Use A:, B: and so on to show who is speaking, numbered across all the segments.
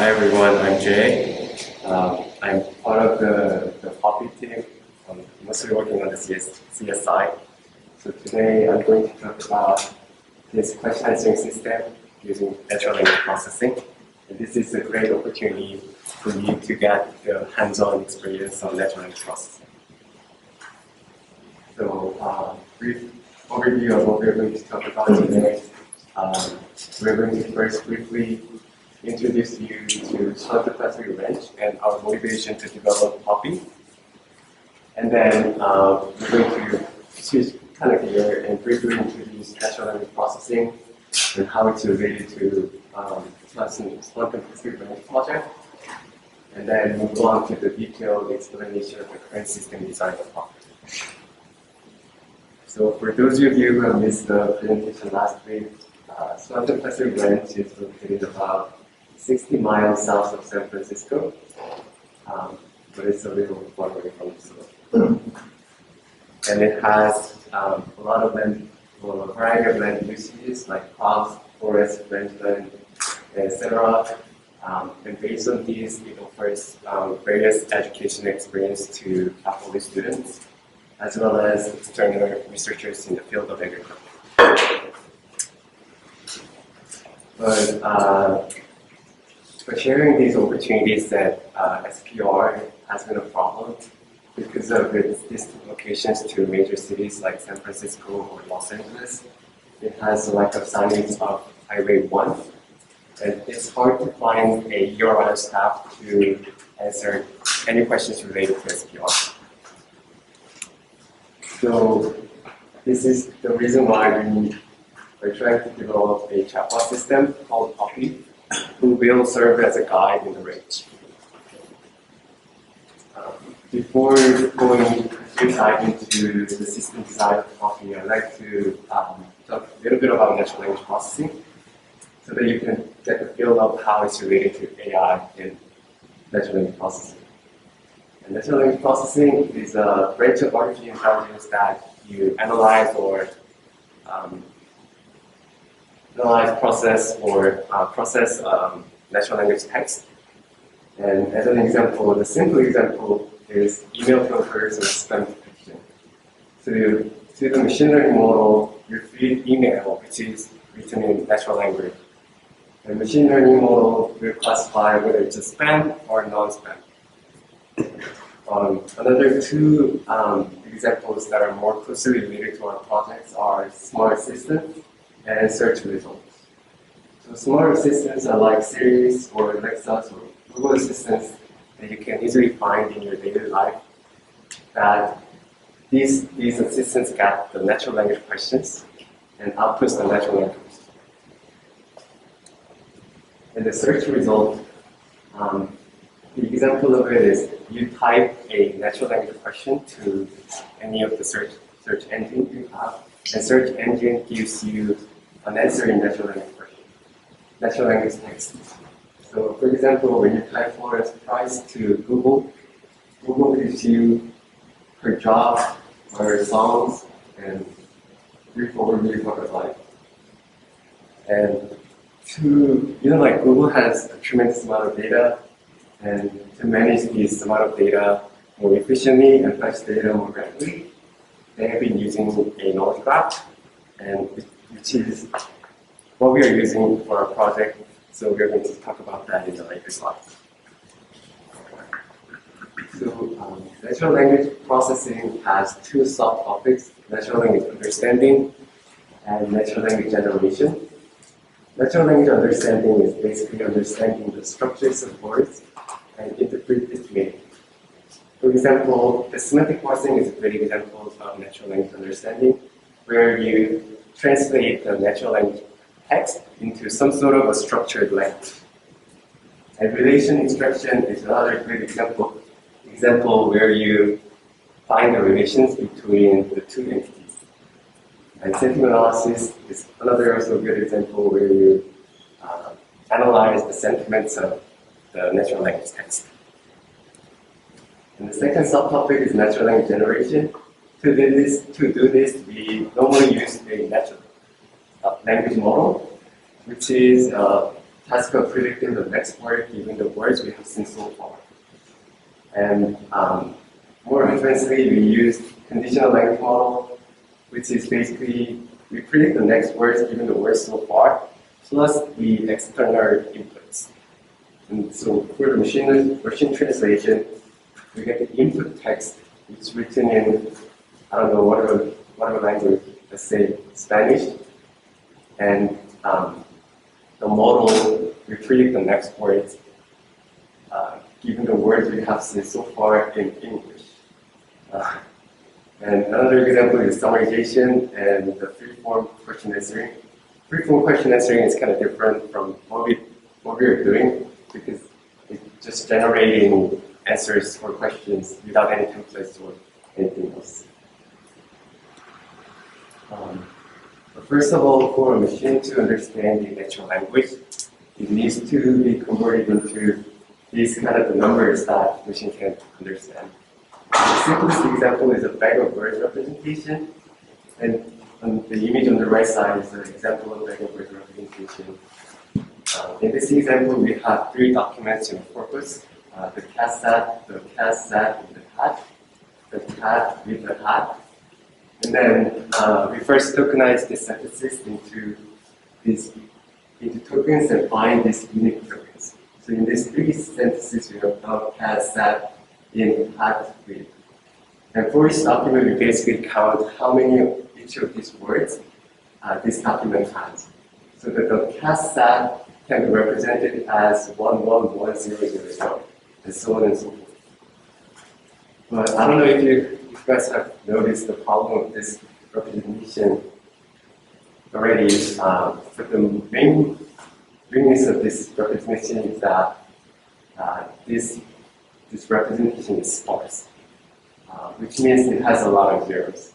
A: Hi everyone, I'm Jay. I'm part of the Poppy team. I'm mostly working on the CS side. So today I'm going to talk about this question answering system using natural language processing. And this is a great opportunity for you to get the hands-on experience on natural language processing. So brief overview of what we're going to talk about today. We're going to first briefly introduce you to Swanton Poppy range and our motivation to develop Poppy. And then we're going to switch kind of gear and briefly introduce natural language processing and how it's related to Swanton Poppy range project. And then move on to the detailed explanation of the current system design of Poppy. So for those of you who have missed the presentation last week, Swanton Poppy range is located about 60 miles south of San Francisco, but it's a little far away from the city. And it has a lot of land, well, a variety of land uses like crops, forests, rangeland, etc. And based on these, it offers various education experience to Cal Poly students, as well as external researchers in the field of agriculture. But sharing these opportunities that SPR has been a problem because of its distant locations to major cities like San Francisco or Los Angeles. It has a lack of signage of Highway 1, and it's hard to find a URL staff to answer any questions related to SPR. So this is the reason why we're trying to develop a chatbot system called Poppy, who will serve as a guide in the range. Before going to dive into the system design of Poppy, I'd like to talk a little bit about natural language processing so that you can get the feel of how it's related to AI in natural language processing. And natural language processing is a branch of artificial intelligence that you analyze, process natural language text. And as an example, the simple example is email filters or spam detection. So to the machine learning model, you feed email, which is written in natural language. The machine learning model will classify whether it's a spam or non-spam. Another two examples that are more closely related to our projects are smart assistants and search results. So smart assistants are like Siri or Alexa or Google assistants that you can easily find in your daily life. That these assistants get the natural language questions and outputs the natural language. And the search result, the example of it is you type a natural language question to any of the search engine you have, and search engine gives you an answer in natural language text. So for example, when you type Florence Price to Google, Google gives you her job, her songs, and brief overview of her life. And like Google has a tremendous amount of data, and to manage this amount of data more efficiently and fetch data more rapidly, they have been using a knowledge graph, and which is what we are using for our project. So we're going to talk about that in the later slides. So natural language processing has two subtopics: natural language understanding and natural language generation. Natural language understanding is basically understanding the structures of words and interpret its meaning. For example, the semantic parsing is a great example of natural language understanding, where you translate the natural language text into some sort of a structured language. And relation extraction is another great example where you find the relations between the two entities. And sentiment analysis is another also good example where you analyze the sentiments of the natural language text. And the second subtopic is natural language generation. To do this, we normally use a natural language model, which is task of predicting the next word given the words we have seen so far. And more advancedly, we use conditional language model, which is basically we predict the next words given the words so far, plus the external inputs. And so for the machine translation, we get the input text, which is written in, I don't know, whatever language, let's say Spanish, and the model, we predict the next words, given the words we have seen so far in English. And another example is summarization and the free-form question answering. Free-form question answering is kind of different from what we're doing because it's just generating answers for questions without any templates or anything else. But first of all, for a machine to understand the natural language, it needs to be converted into these kind of the numbers that machine can understand. The simplest example is a bag of words representation, and the image on the right side is an example of bag of words representation. In this example, we have 3 documents in a corpus: the cat sat, the cat sat in the cat with the hat. And then we first tokenize this sentences into tokens and bind these unique tokens. So in these 3 sentences, we have the cat sat in hat with. And for each document, we basically count how many of each of these words this document has. So that the cat sat can be represented as 111000, and so on and so forth. But I don't know if you guys have noticed the problem of this representation already. But the main weakness of this representation is that this representation is sparse, which means it has a lot of zeros.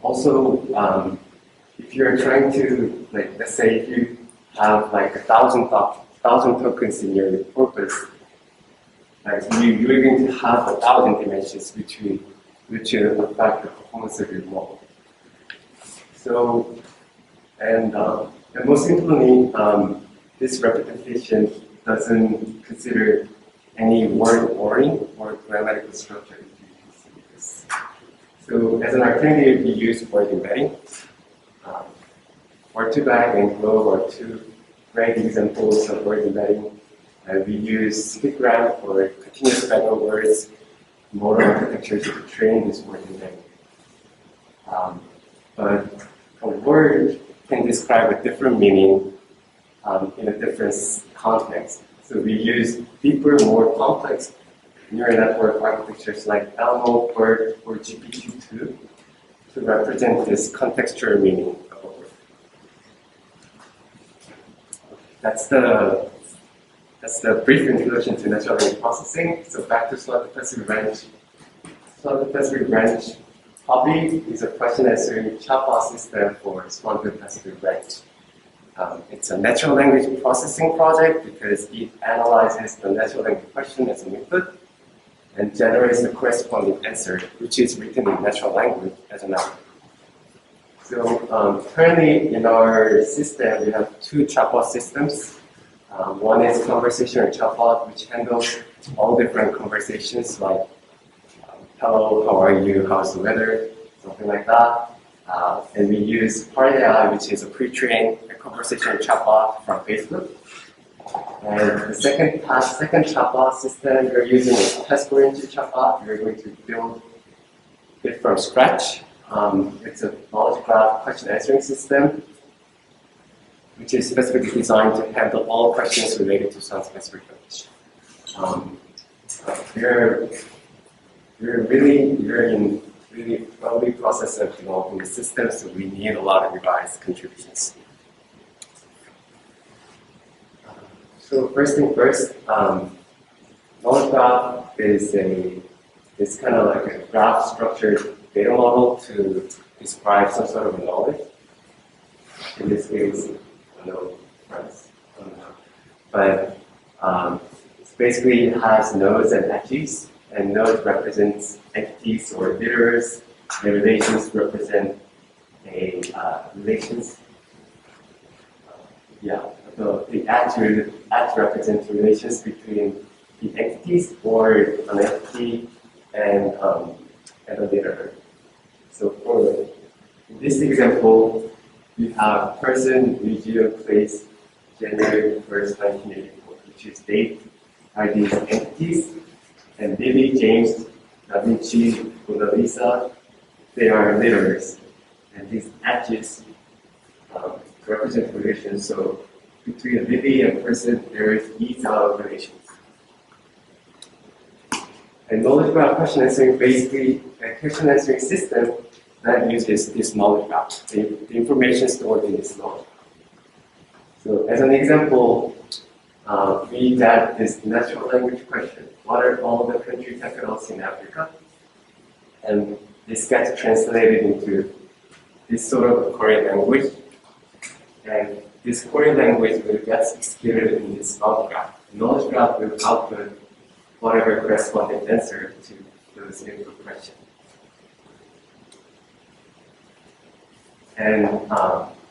A: Also, if you're trying to, like, let's say if you have like 1,000 tokens in your corpus, like you're going to have 1,000 dimensions which will affect the performance of your model. So, and most importantly, this representation doesn't consider any word ordering or grammatical structure. So, as an alternative, we use word embedding. Word2Bag and Globe are 2 great examples of word embedding. We use SpeakGram for continuous bag of words, model architectures to train this word embedding. But a word can describe a different meaning in a different context. So we use deeper, more complex neural network architectures like Elmo, BERT, or GPT-2 to represent this contextual meaning of a word. That's the brief introduction to natural language processing. So back to Swanton Poppy. Swanton Poppy Poppy is a question answering chatbot system for Swanton Poppy. It's a natural language processing project because it analyzes the natural language question as an input and generates the corresponding answer, which is written in natural language as an output. So currently in our system, we have 2 chatbot systems. One is conversational chatbot, which handles all different conversations like hello, how are you, how's the weather, something like that. And we use Part AI, which is a pre-trained conversational chatbot from Facebook. And the second chatbot system we're using is test-oriented chatbot. We're going to build it from scratch. It's a knowledge graph question answering system, which is specifically designed to handle all questions related to some specific language. We're in really early process of developing the system, so we need a lot of revised contributions. So first thing first, knowledge graph is kind of like a graph structured data model to describe some sort of knowledge. In this case, no friends. But it basically has nodes and edges, and nodes represents entities or iterators. The relations represent a relations. the accurate represent relations between the entities or an entity and a data. So for this example, we have person, region, place, January 1st, 1984, which is date, are these entities, and Billy, James, Da Vinci, Mona Lisa, they are letters, and these edges represent relations. So between a Billy and person, there is these relations. And knowledge graph question answering basically a question answering system that uses this knowledge graph, the information stored in this knowledge graph. So as an example, we got this natural language question. What are all the country capitals in Africa? And this gets translated into this sort of Korean language. And this Korean language will get executed in this knowledge graph. The knowledge graph will output whatever corresponding answer to those input questions. And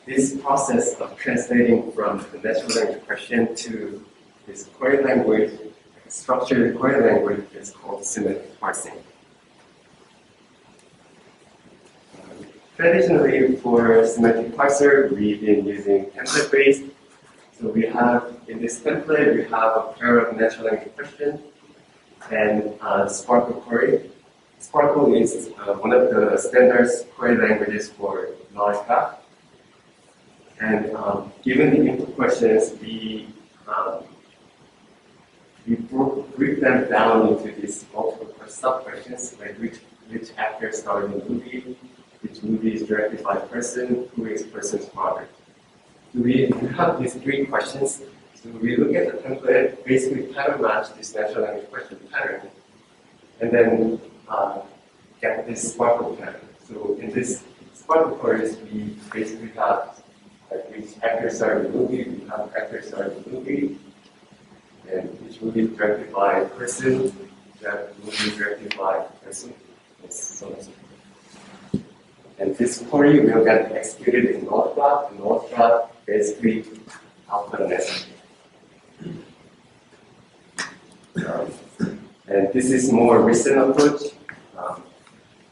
A: this process of translating from the natural language question to this Korean language, structured Korean language, is called semantic parsing. Traditionally, for semantic parser, we've been using template-based. So we have, in this template, we have a pair of natural language questions and Sparkle query. Sparkle is one of the standard query languages for knowledge graph. And given the input questions, we break them down into these multiple sub-questions, like which actor starred in the movie, which movie is directed by a person, who is person's father. So we have these three questions. So we look at the template, basically pattern match this natural language question pattern, and then get this Sparkle pattern. So in this Sparkle queries, we basically have like which actor starred in the movie, we have actor starred in the movie, and which movie is directed by a person, that movie is directed by a person, and so on and so forth. And this query will get executed in knowledge graph. The knowledge graph basically output an answer. And this is more recent approach.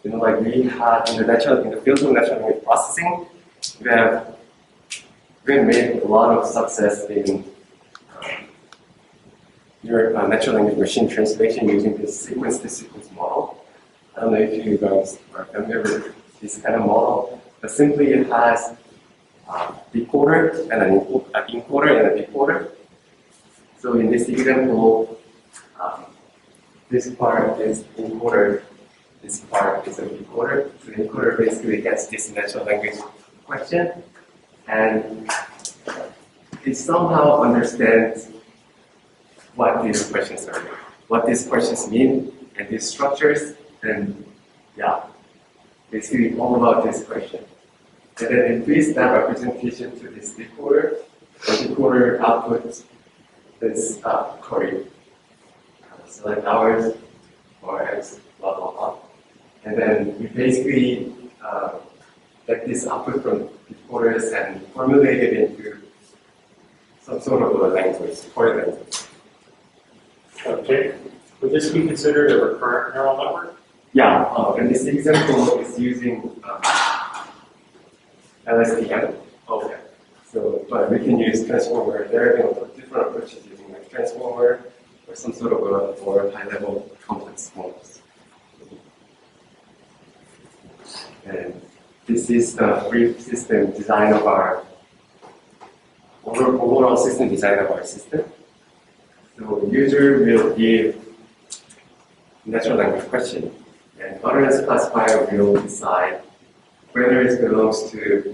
A: Like we had in the field of natural language processing, we have made a lot of success in natural language machine translation using this sequence-to-sequence model. I don't know if you guys are familiar with this kind of model, but simply it has decoder and an encoder and a decoder. So in this example, this part is encoder, this part is a decoder. So the encoder basically gets this natural language question, and it somehow understands what these questions are, what these questions mean, and these structures, and yeah, basically all about this question. And then it feeds that representation to this decoder. The decoder outputs this query. Select hours, or X, blah, blah, blah. And then we basically get this output from decoders and formulate it into some sort of a language, query language.
B: Okay. Would this be considered a recurrent neural network?
A: Yeah, and this example is using LSTM.
B: Okay.
A: So, but we can use transformer. There are different approaches using like transformer or some sort of a more high-level complex models. And this is the brief system design of our overall system design of our system. So user will give natural language question, and utterance classifier will decide whether it belongs to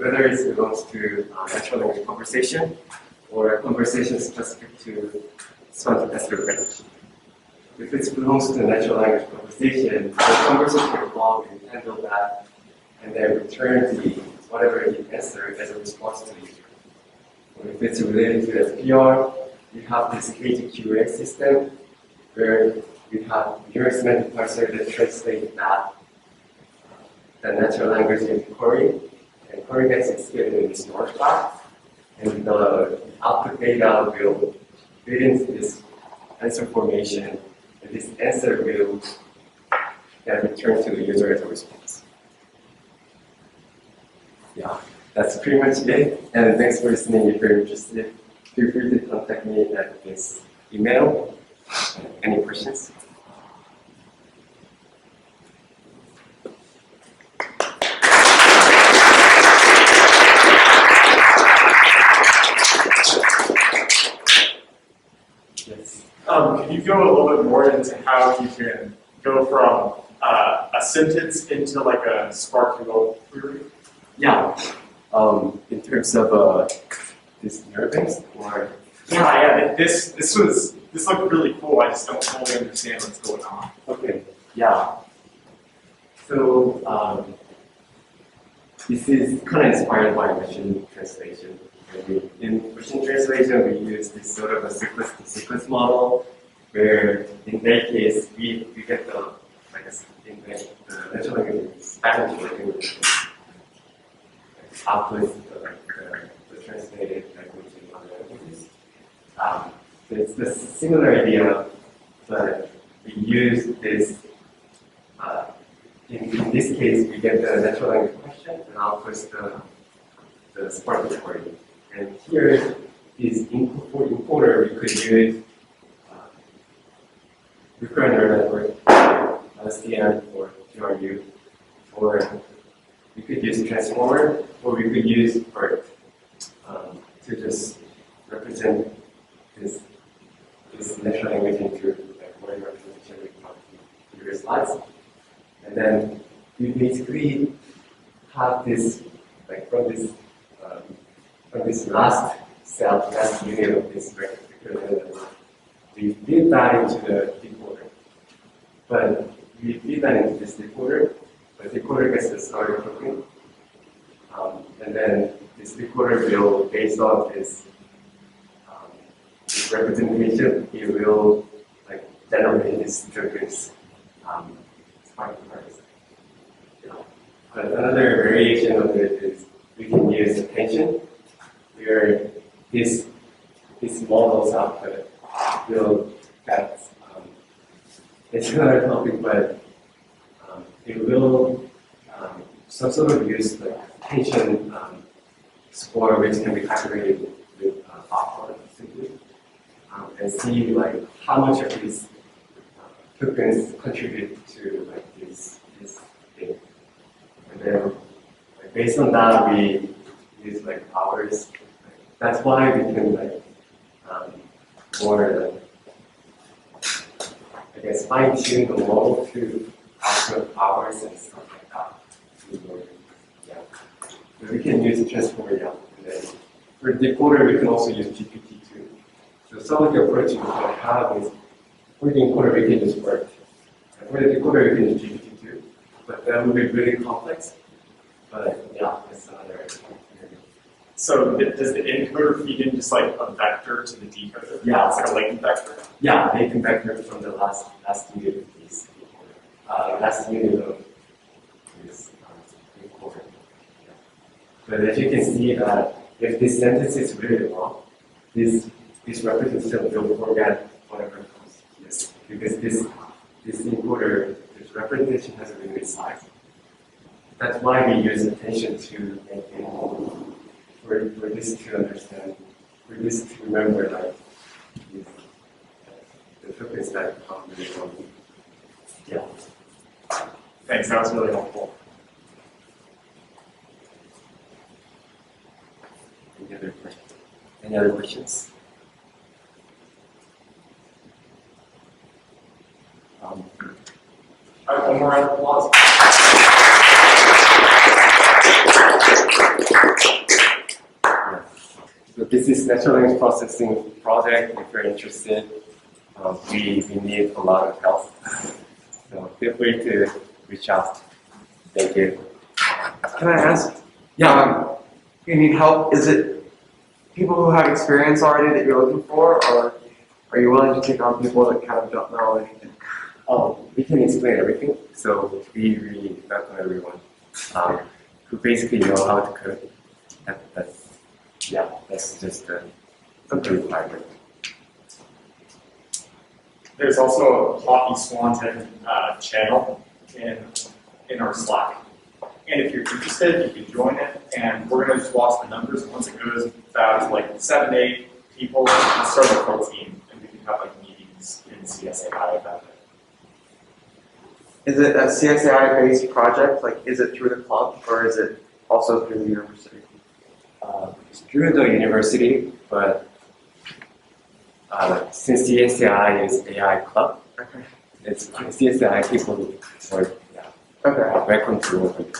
A: natural language conversation or a conversation specific to Swanton Poppy. If it belongs to the natural language conversation, the conversation will handle that and then return whatever he answered as a response to the user. Or if it's related to SPR, we have this KGQA system where we have neural semantic parser that translates the natural language into query, and query gets executed in this knowledge graph, and the output data will fit into this answer formation, and this answer will get returned to the user as a response. Yeah, that's pretty much it. And thanks for listening. If you're interested, feel free to contact me at this email. Any questions? Yes.
C: Can you go a little bit more into how you can go from a sentence into like a SparkQL query?
A: Yeah. In terms of this nervous or
C: Yeah. This looked really cool. I just don't fully understand what's going on.
A: okay. Yeah. So this is kind of inspired by machine translation. In machine translation, we use this sort of a sequence-to-sequence model, where in their case, we get the natural language Spanish language outputs the translated language in other languages. So it's the similar idea, but we use this. In this case, we get the natural language question and outputs the Spark query. And here is encoder. We could use recurrent neural network, LSTM, or GRU, or we could use transformer, or we could use BERT to just represent this natural language into like one representation we talked in previous slides. And then we basically have this, like from this last cell, last unit of this rectangular, we feed that into the decoder. But we feed that into this decoder, the decoder gets the starter token. And then this decoder will, based on this representation, it will like generate these tokens. But another variation of it is we can use attention, where this model's output will get, it's another topic, but it will some sort of use the attention score, which can be calculated with popcorn simply, and see like how much of these tokens contribute to like this thing. And then like, based on that, we use like powers. That's why we can like more I guess fine tune the model to output powers and stuff like that. Yeah. So we can use transformer, yeah. And then for decoder, we can also use GPT-2. So some of the approach we can have is for the encoder we can use BERT. And for the decoder we can use GPT-2. But that would be really complex. But yeah, it's another.
C: So does the encoder feed in just like a vector to the decoder?
A: Yeah.
C: It's like a latent vector.
A: Yeah, they can vector from the last unit of this decoder. Last unit of this decoder. Yeah. But as you can see that if this sentence is really long, this representation will forget whatever comes. Yes. Because this encoder, this representation has a limited size. That's why we use attention to make it for this to understand, for this to remember like the tokens that come really from. Yeah.
C: Thanks, that was really helpful.
A: Any other questions?
C: All right, one more round of applause.
A: So this is natural language processing project. If you're interested, we need a lot of help. So feel free to reach out. Thank you.
D: Can I ask?
A: Yeah.
D: You need help? Is it people who have experience already that you're looking for, or are you willing to take on people that kind of don't know anything?
A: Oh, we can explain everything. So we really welcome everyone who basically know how to code. That's just the requirement.
C: There's also a Poppy Swanton channel in our Slack. And if you're interested, you can join it, and we're gonna just watch the numbers. Once it goes about to like 7, 8 people, we'll start a full team, and we can have like meetings in CSAI about it.
D: Is it a CSAI-based project? Like, is it through the club or is it also through the university?
A: It's through the university, but since CSAI is AI club,
D: Okay.
A: it's CSAI people who are
D: Okay.
A: welcome to work with